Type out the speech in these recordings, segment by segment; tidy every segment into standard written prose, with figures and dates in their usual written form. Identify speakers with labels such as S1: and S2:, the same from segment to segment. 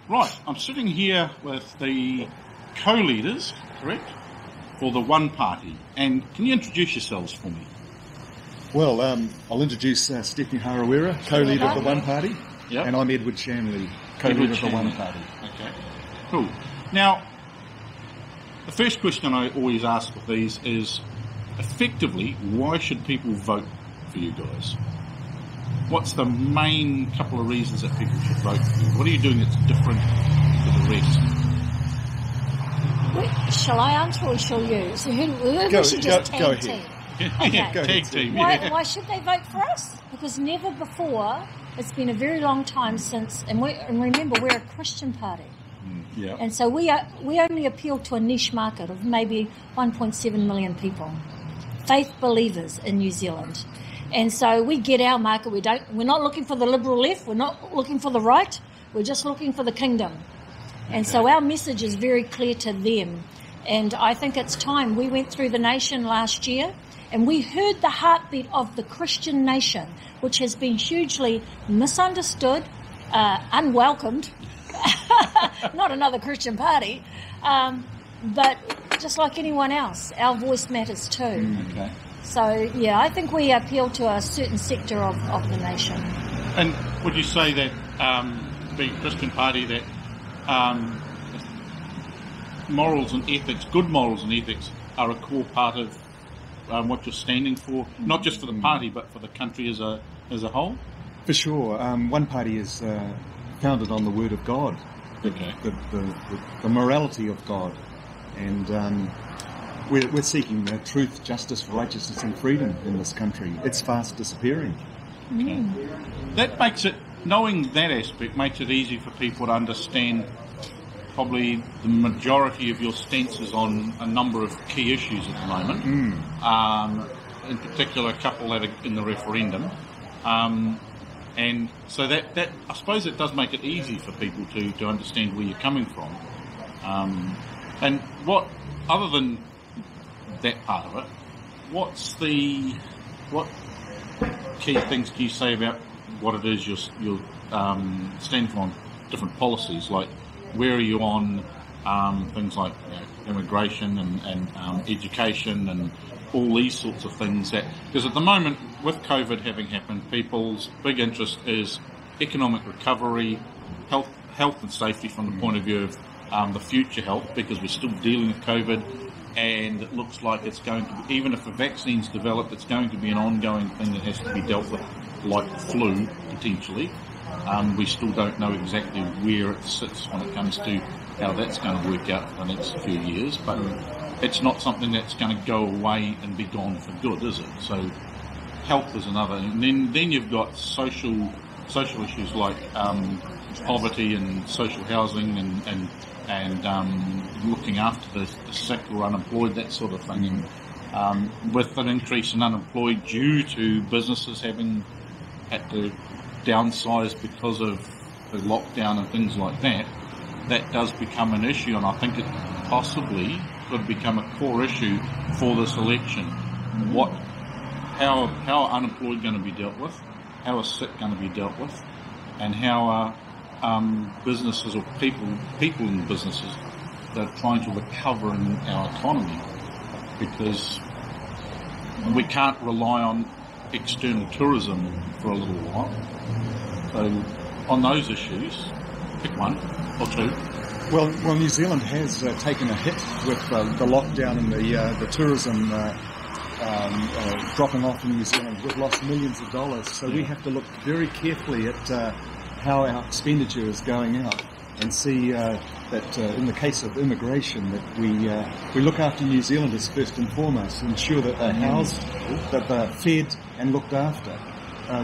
S1: Right, I'm sitting here with the co-leaders, correct, for the One Party. And can you introduce yourselves for me?
S2: Well, I'll introduce Stephanie Harawira, co-leader of the One Party.
S1: Yep.
S2: And I'm Edward Shanley, co-leader of the One Party.
S1: Okay, cool. Now, the first question I always ask with these is, effectively, why should people vote for you guys? What's the main couple of reasons that people should vote for you? What are you doing that's different to the rest?
S3: Shall I answer or shall you? So
S2: Go
S3: should just
S2: ahead.
S3: team.
S1: Yeah, tag team.
S3: Why should they vote for us? Because never before, it's been a very long time since, and remember, we're a Christian party.
S1: Yeah.
S3: And so we only appeal to a niche market of maybe 1.7 million people, faith believers in New Zealand. And so we get our market. We're not looking for the liberal left. We're not looking for the right. We're just looking for the kingdom. And so our message is very clear to them. And I think it's time. We went through the nation last year and we heard the heartbeat of the Christian nation, which has been hugely misunderstood, unwelcomed. Not another Christian party. But just like anyone else, our voice matters too.
S1: Okay.
S3: So, yeah, I think we appeal to a certain sector of the nation.
S1: And would you say that being a Christian party, that morals and ethics, good morals and ethics, are a core part of what you're standing for, not just for the party, but for the country as a whole?
S2: For sure. One Party is founded on the Word of God,
S1: Okay.
S2: the morality of God. And we're seeking truth, justice, righteousness and freedom in this country. It's fast disappearing.
S1: Okay. That makes it, knowing that aspect, makes it easy for people to understand probably the majority of your stances on a number of key issues at the moment. In particular, a couple that are in the referendum. And so that I suppose it does make it easy for people to understand where you're coming from. And what, other than that part of it, what key things do you say about what it is you're stand for on different policies? Like, where are you on things like immigration and education and all these sorts of things? Because at the moment, with COVID having happened, people's big interest is economic recovery, health and safety from the point of view of the future health, because we're still dealing with COVID, and it looks like it's going to be, even if a vaccine's developed, it's going to be an ongoing thing that has to be dealt with, like the flu, potentially. We still don't know exactly where it sits when it comes to how that's going to work out for the next few years, but it's not something that's going to go away and be gone for good, is it? So health is another, and then you've got social issues like poverty and social housing and looking after the sick or unemployed, that sort of thing. And with an increase in unemployed due to businesses having had to downsize because of the lockdown and things like that, that does become an issue, and I think it possibly could become a core issue for this election. How are unemployed going to be dealt with? How are sick going to be dealt with? And how are businesses or people in businesses that are trying to recover in our economy? Because we can't rely on external tourism for a little while. So on those issues, pick one or two.
S2: Well, New Zealand has taken a hit with the lockdown and the tourism dropping off in New Zealand. We've lost millions of dollars, so we have to look very carefully at how our expenditure is going out, and see that in the case of immigration, that we look after New Zealanders first and foremost, ensure that they're housed, that they're fed and looked after.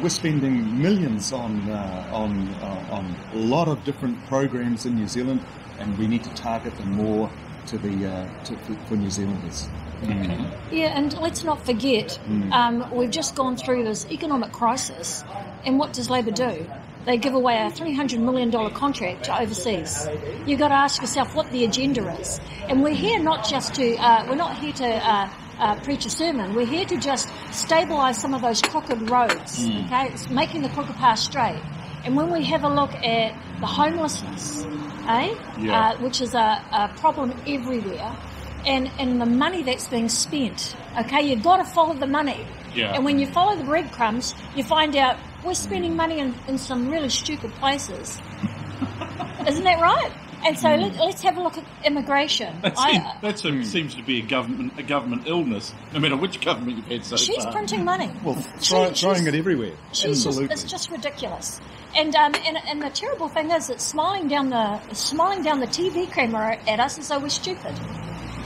S2: We're spending millions on a lot of different programs in New Zealand, and we need to target them more to for New Zealanders.
S3: Yeah, and let's not forget, we've just gone through this economic crisis, and what does Labor do? They give away a $300 million contract to overseas. You've got to ask yourself what the agenda is. And we're here not just to, we're not here to preach a sermon. We're here to just stabilise some of those crooked roads, okay? It's making the crooked path straight. And when we have a look at the homelessness,
S1: Yeah.
S3: which is a problem everywhere, and the money that's being spent, okay, you've got to follow the money.
S1: Yeah.
S3: And when you follow the breadcrumbs, you find out we're spending money in some really stupid places. Isn't that right? And so let's have a look at immigration.
S1: Seems to be a government illness, no matter which government you've had so
S3: She's
S1: far.
S3: printing money.
S2: Well,
S3: She's-
S2: throwing it everywhere.
S3: She's
S2: Absolutely.
S3: it's just ridiculous. And the terrible thing is, it's smiling down the TV camera at us as though we're stupid.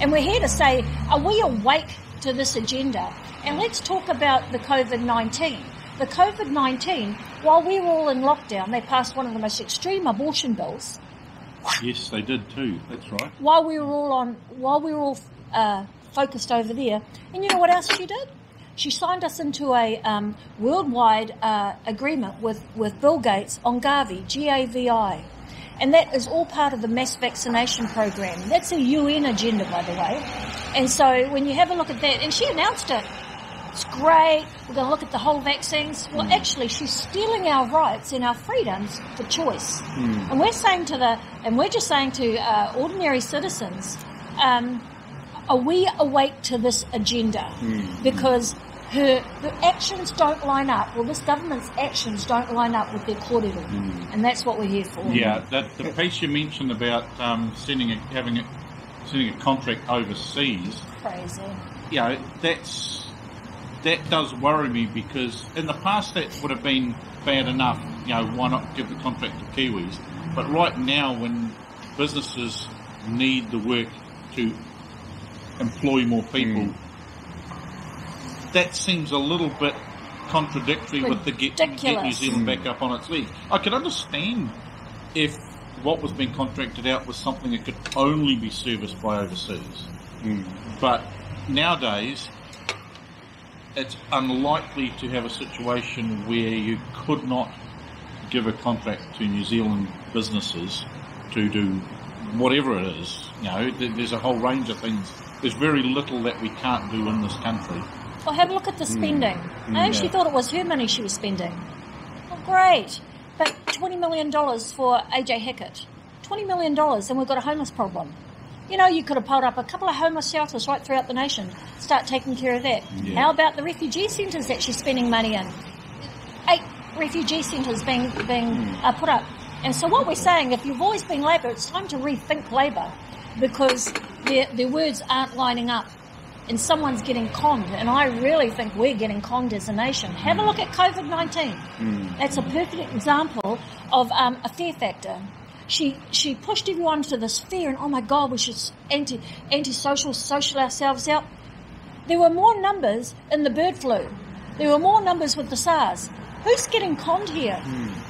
S3: And we're here to say, are we awake to this agenda? And let's talk about the COVID-19. The COVID-19, while we were all in lockdown, they passed one of the most extreme abortion bills.
S1: Yes, they did too. That's right.
S3: While we were all focused over there, and you know what else she did? She signed us into a worldwide agreement with Bill Gates on Gavi, Gavi, and that is all part of the mass vaccination program. That's a UN agenda, by the way. And so when you have a look at that, and she announced it, it's great. We're going to look at the whole vaccines. Well, actually, she's stealing our rights and our freedoms for choice. And we're saying we're just saying to ordinary citizens, are we awake to this agenda? Because her actions don't line up. Well, this government's actions don't line up with their kōrero, and that's what we're here for.
S1: Yeah, the piece you mentioned about sending a contract overseas.
S3: Crazy.
S1: You know, that does worry me, because in the past that would have been bad enough. You know, why not give the contract to Kiwis? But right now, when businesses need the work to employ more people, that seems a little bit contradictory with the get New Zealand back up on its feet. I could understand if what was being contracted out was something that could only be serviced by overseas. But nowadays, it's unlikely to have a situation where you could not give a contract to New Zealand businesses to do whatever it is. You know, there's a whole range of things. There's very little that we can't do in this country.
S3: Well, have a look at the spending. I actually thought it was her money she was spending. Oh, great. But $20 million for AJ Hackett. $20 million, and we've got a homeless problem. You know, you could have pulled up a couple of homeless shelters right throughout the nation. Start taking care of that.
S1: Yeah.
S3: How about the refugee centres that she's spending money in? 8 refugee centres being put up. And so what we're saying, if you've always been Labour, it's time to rethink Labour, because their words aren't lining up. And someone's getting conned, and I really think we're getting conned as a nation. Have a look at COVID-19. That's a perfect example of a fear factor. She pushed everyone to this fear, and oh my God, we should anti-social ourselves out. There were more numbers in the bird flu. There were more numbers with the SARS. Who's getting conned here?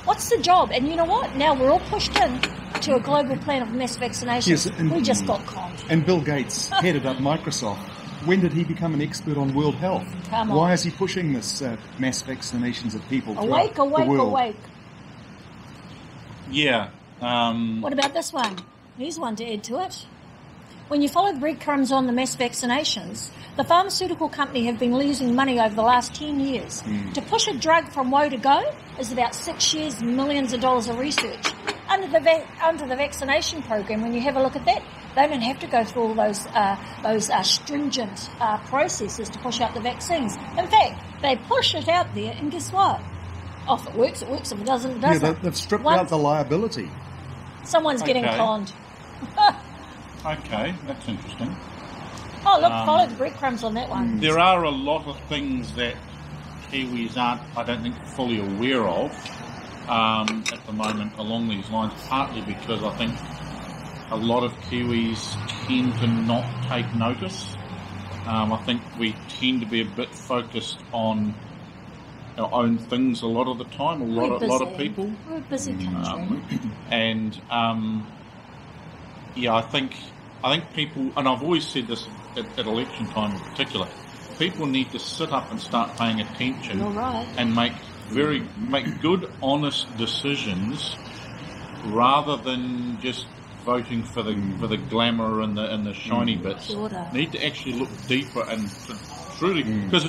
S3: What's the job? And you know what? Now we're all pushed in to a global plan of mass vaccination.
S2: Yes,
S3: We just got conned.
S2: And Bill Gates headed up Microsoft. When did he become an expert on world health?
S3: Come on.
S2: Why is he pushing this mass vaccinations of people
S3: Awake,
S2: throughout the world?
S3: awake.
S1: Yeah.
S3: What about this one? Here's one to add to it. When you follow the breadcrumbs on the mass vaccinations, the pharmaceutical company have been losing money over the last 10 years. To push a drug from woe to go is about 6 years, millions of dollars of research. Under the vaccination program, when you have a look at that, they don't have to go through all those stringent processes to push out the vaccines. In fact, they push it out there, and guess what? Oh, if it works, it works. If it doesn't, it doesn't.
S2: Yeah, they've stripped out the liability.
S3: Someone's getting
S1: Okay.
S3: conned.
S1: Okay, that's interesting.
S3: Oh, look, follow the breadcrumbs on that one.
S1: There are a lot of things that Kiwis aren't, I don't think, fully aware of at the moment along these lines, partly because I think a lot of Kiwis tend to not take notice. I think we tend to be a bit focused on our own things a lot of the time, a lot of people.
S3: We're a busy country.
S1: And I think people, and I've always said this at election time in particular, people need to sit up and start paying attention.
S3: You're right.
S1: And make good, honest decisions, rather than just voting for the glamour and the shiny bits.
S3: Kia ora.
S1: Need to actually look deeper and truly, because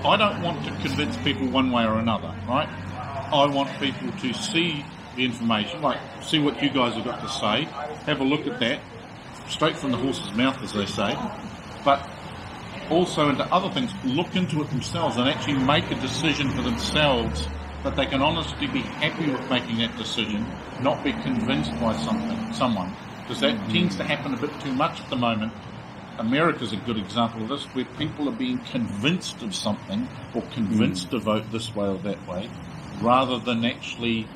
S1: I don't want to convince people one way or another, right? I want people to see the information, like see what you guys have got to say, have a look at that, straight from the horse's mouth, as they say, but also into other things, look into it themselves and actually make a decision for themselves that they can honestly be happy with making that decision, not be convinced by someone, because that tends to happen a bit too much at the moment. America's a good example of this, where people are being convinced of something or convinced to vote this way or that way, rather than actually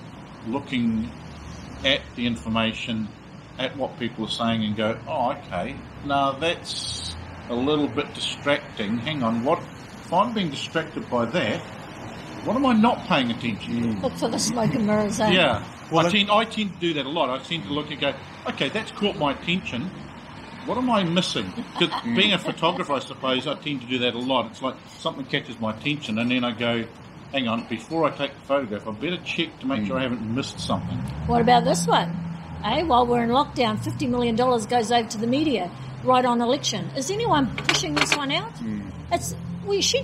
S1: looking at the information, at what people are saying and go, oh, okay, now that's a little bit distracting. Hang on, what if I'm being distracted by that? What am I not paying attention to?
S3: Look for the smoke and mirrors. Eh?
S1: Yeah, well, I tend to do that a lot. I tend to look and go, okay, that's caught my attention. What am I missing? Because being a photographer, I suppose, I tend to do that a lot. It's like something catches my attention, and then I go, hang on, before I take the photograph, I better check to make sure I haven't missed something.
S3: What about this one? While we're in lockdown, $50 million goes over to the media right on election. Is anyone pushing this one out? She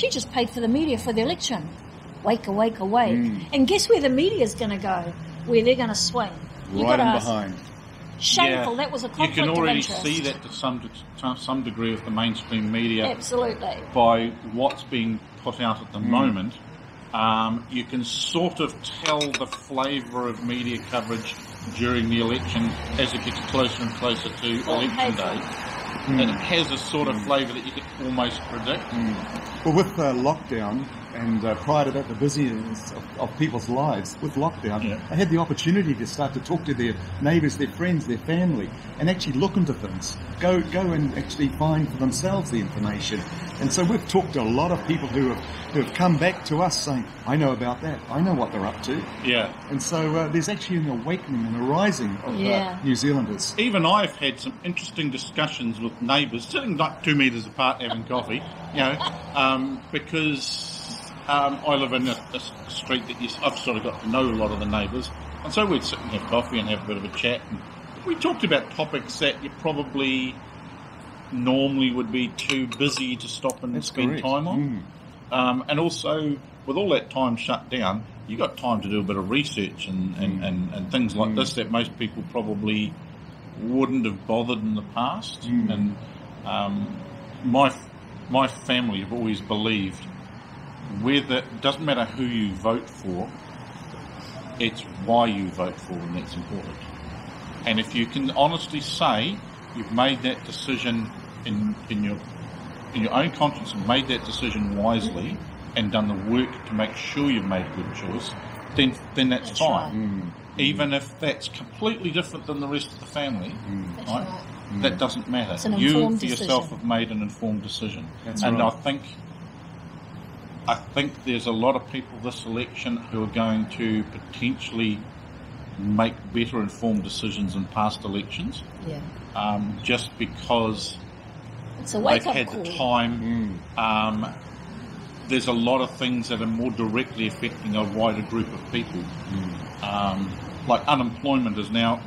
S3: just paid for the media for the election. Wake. And guess where the media's going to go? Where they're going to swing.
S2: Right in behind.
S3: Shameful.
S1: Yeah.
S3: That was a conflict
S1: You can already
S3: of interest.
S1: see that to some degree with the mainstream media.
S3: Absolutely.
S1: By what's being put out at the moment. You can sort of tell the flavour of media coverage during the election as it gets closer and closer to election day. And it has a sort of flavour that you can almost predict.
S2: Well, with lockdown and prior to that, the busyness of people's lives, with lockdown, they had the opportunity to start to talk to their neighbours, their friends, their family, and actually look into things. Go and actually find for themselves the information. And so we've talked to a lot of people who have come back to us saying, I know about that. I know what they're up to.
S1: Yeah.
S2: And so there's actually an awakening and a rising of New Zealanders.
S1: Even I've had some interesting discussions with neighbours, sitting like 2 metres apart having coffee, because I live in a street that I've sort of got to know a lot of the neighbours. And so we'd sit and have coffee and have a bit of a chat. And we talked about topics that you probably normally would be too busy to stop and spend time on. And also, with all that time shut down, you got time to do a bit of research and things like this that most people probably wouldn't have bothered in the past. And my family have always believed whether it doesn't matter who you vote for, it's why you vote for them that's important. And if you can honestly say you've made that decision in your own conscience and made that decision wisely and done the work to make sure you've made a good choice, then that's fine.
S3: Right.
S1: Even if that's completely different than the rest of the family, right? That doesn't matter.
S3: It's an
S1: You
S3: informed
S1: for yourself
S3: decision.
S1: have made an informed decision.
S2: That's
S1: and
S2: right.
S1: I think there's a lot of people this election who are going to potentially make better informed decisions in past elections, just because
S3: It's a
S1: they've
S3: wake-up
S1: had
S3: call.
S1: the time. There's a lot of things that are more directly affecting a wider group of people. Like unemployment is now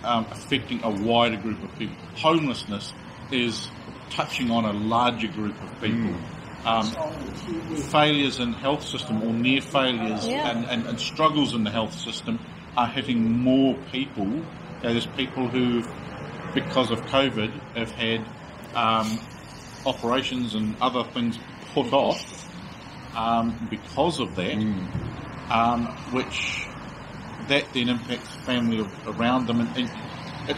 S1: affecting a wider group of people. Homelessness is touching on a larger group of people. Failures in health system or near failures and struggles in the health system are hitting more people. There's people who, because of COVID, have had operations and other things put off because of that, which that then impacts the family around them. And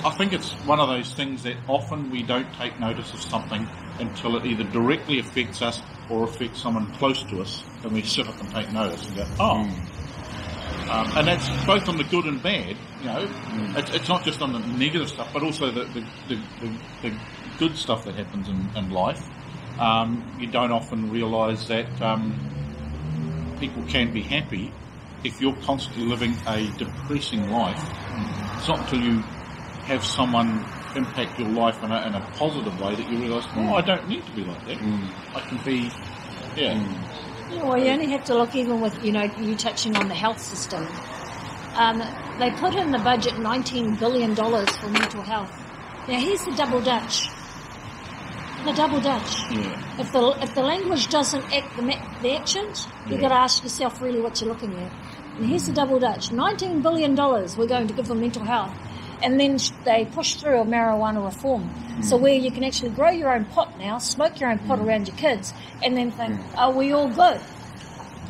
S1: I think it's one of those things that often we don't take notice of something until it either directly affects us or affects someone close to us, and we sit up and take notice and go, and that's both on the good and bad. It's not just on the negative stuff, but also the good stuff that happens in life. You don't often realise that people can be happy if you're constantly living a depressing life. It's not until you have someone impact your life in a positive way that you realise, I don't need to be like that. I can be,
S3: Well, you only have to look even with, you touching on the health system. They put in the budget $19 billion for mental health. Now, here's the double Dutch. The double Dutch.
S1: Yeah.
S3: If the language doesn't act the actions, you've got to ask yourself really what you're looking at. And here's the double Dutch: $19 billion we're going to give for mental health, and then they push through a marijuana reform. So where you can actually grow your own pot now, smoke your own pot around your kids, and then think, are we all good?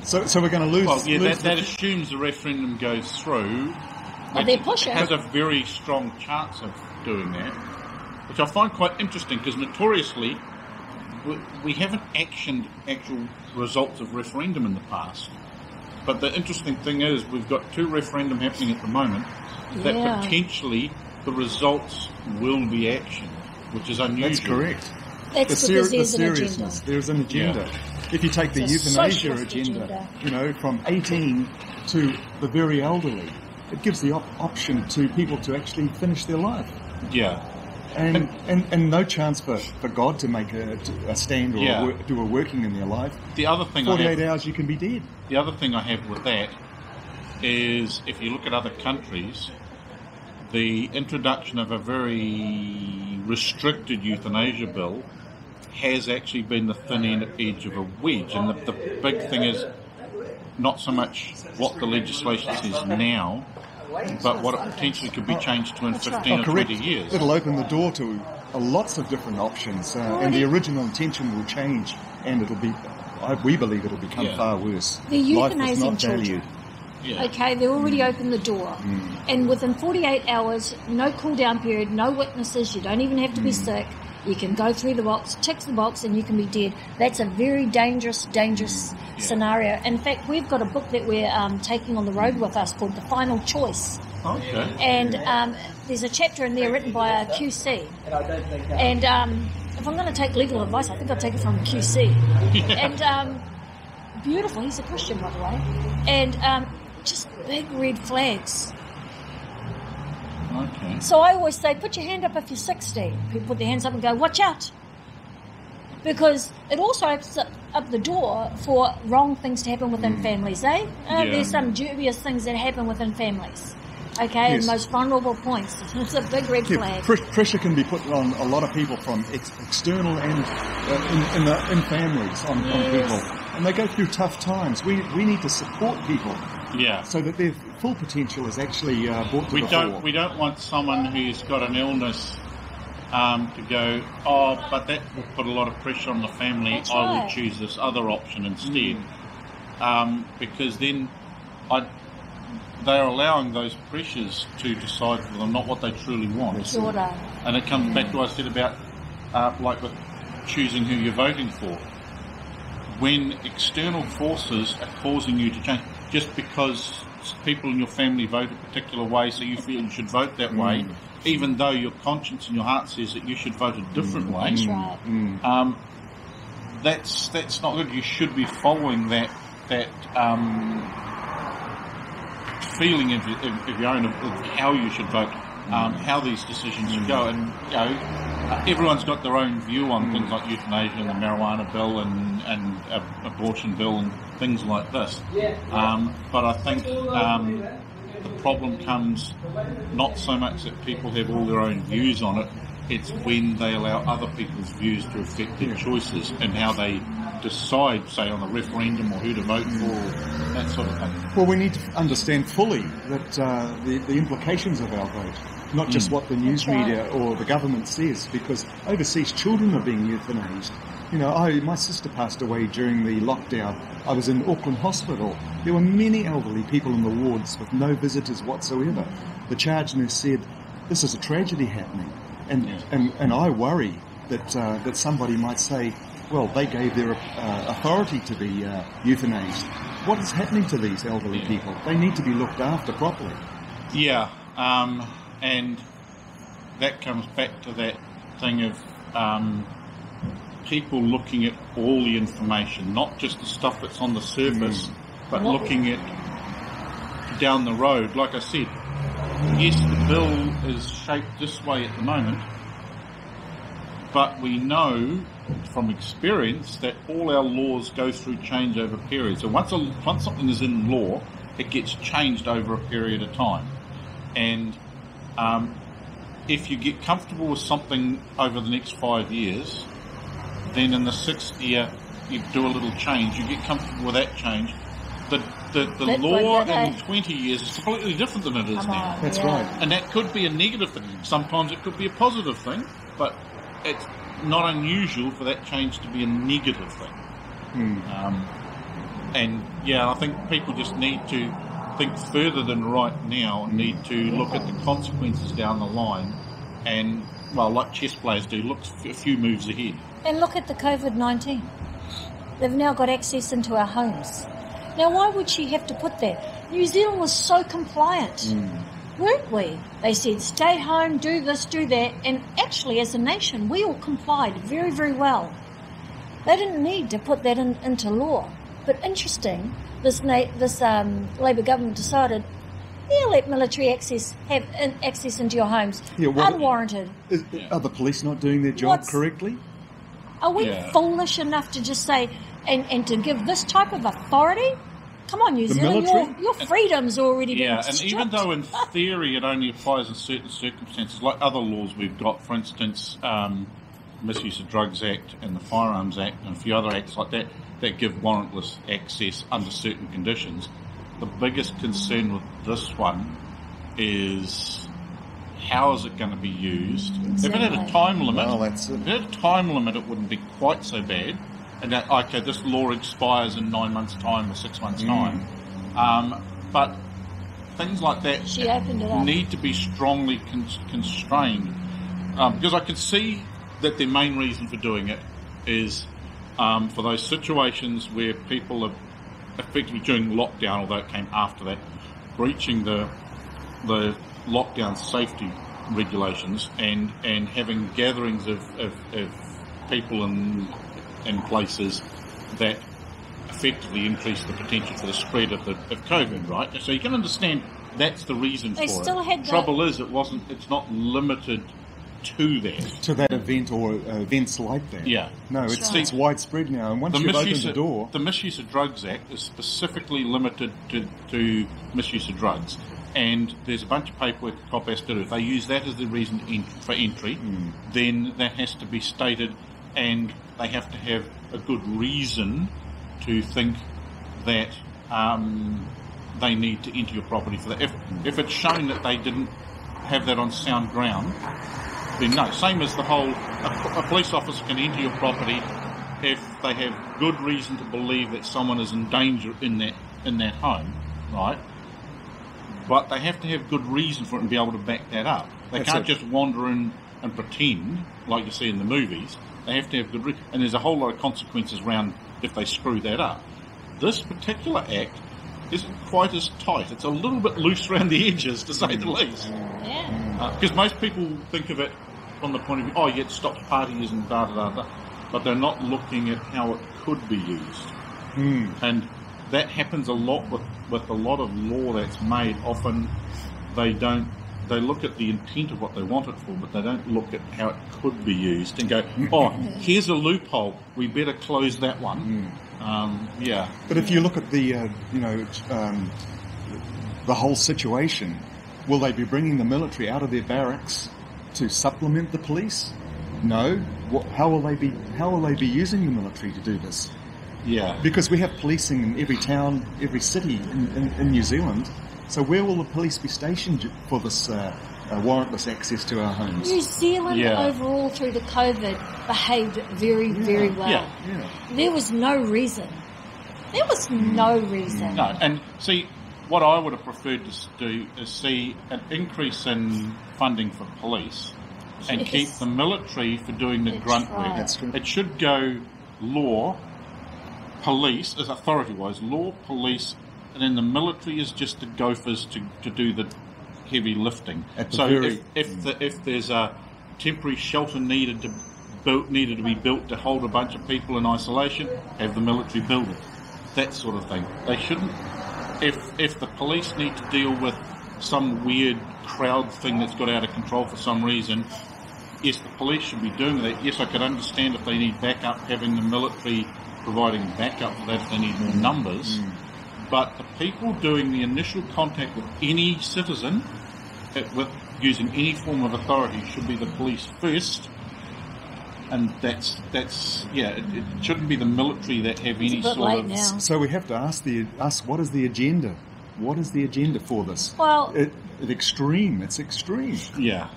S2: So we're going to lose.
S1: Well, yeah,
S2: lose
S1: that assumes the referendum goes through.
S3: But they're pushing.
S1: It has a very strong chance of doing that, which I find quite interesting because notoriously we haven't actioned actual results of referendum in the past. But the interesting thing is we've got 2 referendum happening at the moment that potentially the results will be actioned, which is unusual.
S2: That's correct.
S3: That's
S2: the
S3: because there's an
S2: seriousness.
S3: agenda.
S2: There's an agenda.
S3: Yeah.
S2: If you take the
S3: It's a
S2: euthanasia
S3: socialist
S2: agenda, from 18 to the very elderly, it gives the option to people to actually finish their life.
S1: Yeah.
S2: And no chance for God to make a stand or do a working in their life.
S1: The other thing
S2: 48 hours you can be dead.
S1: The other thing I have with that is if you look at other countries, the introduction of a very restricted euthanasia bill has actually been the thin edge of a wedge. And the big thing is not so much what the legislation says now, but what it potentially could be changed to in 15 or 20 years.
S2: It'll open the door to lots of different options, and the original intention will change, and we believe it'll become far worse.
S3: They're euthanizing children.
S2: Valued.
S1: Yeah.
S3: Okay, they already opened the door. And within 48 hours, no cool down period, no witnesses, you don't even have to be sick. You can go through the box, tick the box, and you can be dead. That's a very dangerous scenario. In fact, we've got a book that we're taking on the road with us called The Final Choice.
S1: Okay.
S3: And there's a chapter in there written by a QC. And if I'm going to take legal advice, I think I'll take it from a QC. And beautiful, he's a Christian, by the way. And just big red flags.
S1: Okay.
S3: So I always say, put your hand up if you're 60. People put their hands up and go, watch out. Because it also opens up the door for wrong things to happen within families, eh? There's some dubious things that happen within families. Okay, and most vulnerable points. It's a big red flag.
S2: Pressure can be put on a lot of people from external and in families on people. And they go through tough times. We need to support people.
S1: Yeah.
S2: So that their full potential is actually brought to the fore.
S1: We don't want someone who's got an illness to go, but that will put a lot of pressure on the family.
S3: That's
S1: I
S3: right.
S1: will choose this other option instead. Because then they're allowing those pressures to decide for them, not what they truly want.
S3: Sure.
S1: And it comes back to what I said about like with choosing who you're voting for. When external forces are causing you to change, just because people in your family vote a particular way, so you feel you should vote that way, even though your conscience and your heart says that you should vote a different way.
S3: That's right.
S1: That's not good. You should be following that feeling of your own of how you should vote, how these decisions should go, and everyone's got their own view on things like euthanasia and the marijuana bill and abortion bill and things like this. But I think the problem comes not so much that people have all their own views on it, it's when they allow other people's views to affect their choices and how they decide, say, on a referendum or who to vote for, that sort of thing.
S2: Well, we need to understand fully that the implications of our vote, not just what the news media or the government says, because overseas children are being euthanized. My sister passed away during the lockdown. I was in Auckland Hospital. There were many elderly people in the wards with no visitors whatsoever. The charge nurse said, "This is a tragedy happening," and I worry that somebody might say, well, they gave their authority to be euthanized. What is happening to these elderly people? They need to be looked after properly.
S1: Yeah, and that comes back to that thing of people looking at all the information, not just the stuff that's on the surface, but looking at down the road. Like I said, yes, the bill is shaped this way at the moment, but we know from experience that all our laws go through change over periods. So once something is in law, it gets changed over a period of time. And if you get comfortable with something over the next 5 years, then in the 6th year you do a little change, you get comfortable with that change. The law in 20 years is completely different than it is now.
S2: That's right.
S1: And that could be a negative thing. Sometimes it could be a positive thing, but it's not unusual for that change to be a negative thing. And yeah, I think people just need to think further than right now and need to look at the consequences down the line and, well, like chess players do, look a few moves ahead.
S3: And look at the COVID-19. They've now got access into our homes. Now, why would she have to put that? New Zealand was so compliant, weren't we? They said, stay home, do this, do that. And actually, as a nation, we all complied very, very well. They didn't need to put that into law. But interesting, this Labour government decided, let military have access into your homes, unwarranted.
S2: Are the police not doing their job correctly?
S3: Are we foolish enough to just say, and to give this type of authority? Come on, New Zealand, your freedom's already been stripped.
S1: And even though in theory it only applies in certain circumstances, like other laws we've got, for instance, Misuse of Drugs Act and the Firearms Act and a few other acts like that, that give warrantless access under certain conditions. The biggest concern with this one is how is it going to be used?
S3: Exactly.
S1: If it had a time limit, it wouldn't be quite so bad. And that, okay, this law expires in 9 months' time or 6 months' time. But things like that need to be strongly constrained. Because I can see that their main reason for doing it is for those situations where people are effectively during lockdown, although it came after that, breaching the lockdown safety regulations and having gatherings of people in places that effectively increase the potential for the spread of COVID, right? So you can understand that's the reason for it. Trouble is, it's not limited to that
S2: event or events like that.
S1: Yeah.
S2: No, it's widespread now, and once you've opened the door...
S1: The Misuse of Drugs Act is specifically limited to misuse of drugs, and there's a bunch of paperwork the cop has to do. If they use that as the reason for entry, then that has to be stated, and they have to have a good reason to think that they need to enter your property for that. If it's shown that they didn't have that on sound ground, then no. Same as the whole, a police officer can enter your property if they have good reason to believe that someone is in danger in that home, right? But they have to have good reason for it and be able to back that up. They can't just wander in and pretend, like you see in the movies. They have to have good reason. And there's a whole lot of consequences around if they screw that up. This particular act isn't quite as tight. It's a little bit loose around the edges, to say the least.
S3: Yeah.
S1: Because most people think of it from the point of view, it stops parties and da-da-da-da. But they're not looking at how it could be used. And that happens a lot with a lot of law that's made. Often they look at the intent of what they want it for, but they don't look at how it could be used and go, here's a loophole, we better close that one.
S2: But if you look at the whole situation, will they be bringing the military out of their barracks to supplement the police? No. How will they be using the military to do this?
S1: Yeah.
S2: Because we have policing in every town, every city in New Zealand. So where will the police be stationed for this warrantless access to our homes?
S3: New Zealand overall through the COVID behaved very, very well.
S1: Yeah.
S3: There was no reason. No,
S1: and see, what I would have preferred to do is see an increase in funding for police and keep the military for doing the grunt work.
S2: That's true.
S1: It should go law, police, as authority-wise, law, police, and then the military is just the gophers to do the heavy lifting. So if there's a temporary shelter needed to be built to hold a bunch of people in isolation, have the military build it. That sort of thing. They shouldn't. If the police need to deal with some weird crowd thing that's got out of control for some reason, yes, the police should be doing that. Yes, I could understand if they need backup, having the military providing backup for that if they need more numbers. But the people doing the initial contact with any citizen, with using any form of authority, should be the police first, and that's it shouldn't be the military that have
S3: It's
S1: any
S3: a bit
S1: sort
S3: late
S1: of
S3: now.
S2: So we have to ask what is the agenda? What is the agenda for this?
S3: Well,
S2: It's extreme. It's extreme.
S1: yeah.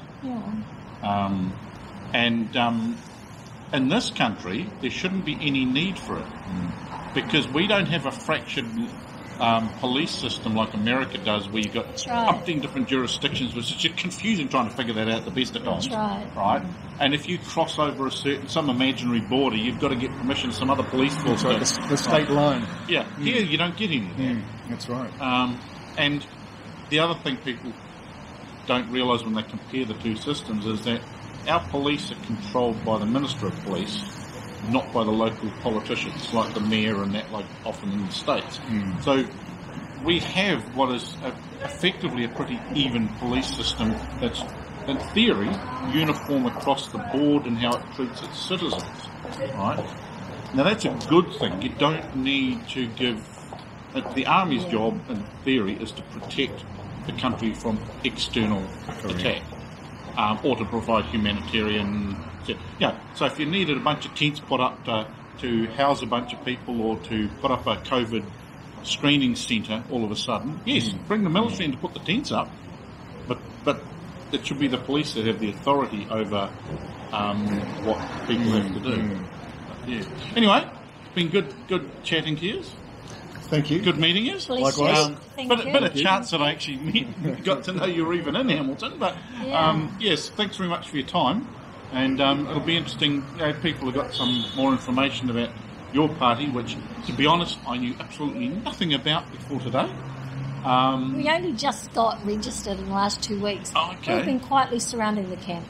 S1: And in this country, there shouldn't be any need for it because we don't have a fractured police system like America does, where you've got
S3: That's right.
S1: umpteen different jurisdictions, which is just confusing trying to figure that out the best of times.
S3: That's right.
S1: And if you cross over some imaginary border, you've got to get permission from some other police force.
S2: That's right. The state line.
S1: Yeah, here you don't get any of that.
S2: That's right.
S1: And the other thing people don't realise when they compare the two systems is that our police are controlled by the Minister of Police, not by the local politicians like the mayor and that, like often in the States. So we have what is effectively a pretty even police system that's, in theory, uniform across the board in how it treats its citizens, right? Now that's a good thing. You don't need to give... The Army's job, in theory, is to protect the country from external attack, or to provide humanitarian... So if you needed a bunch of tents put up to house a bunch of people or to put up a COVID screening centre all of a sudden, yes, bring the military in to put the tents up, but it should be the police that have the authority over what people have to do. Yeah. Anyway, it's been good chatting to you.
S2: Thank you.
S1: Good meeting you.
S3: Bless you. Thank you.
S1: Bit of chance that I actually got to know you were even in Hamilton. But yes, thanks very much for your time. And it'll be interesting. People have got some more information about your party, which, to be honest, I knew absolutely nothing about before today.
S3: We only just got registered in the last 2 weeks.
S1: Oh, okay.
S3: We've been quietly surrounding the camp.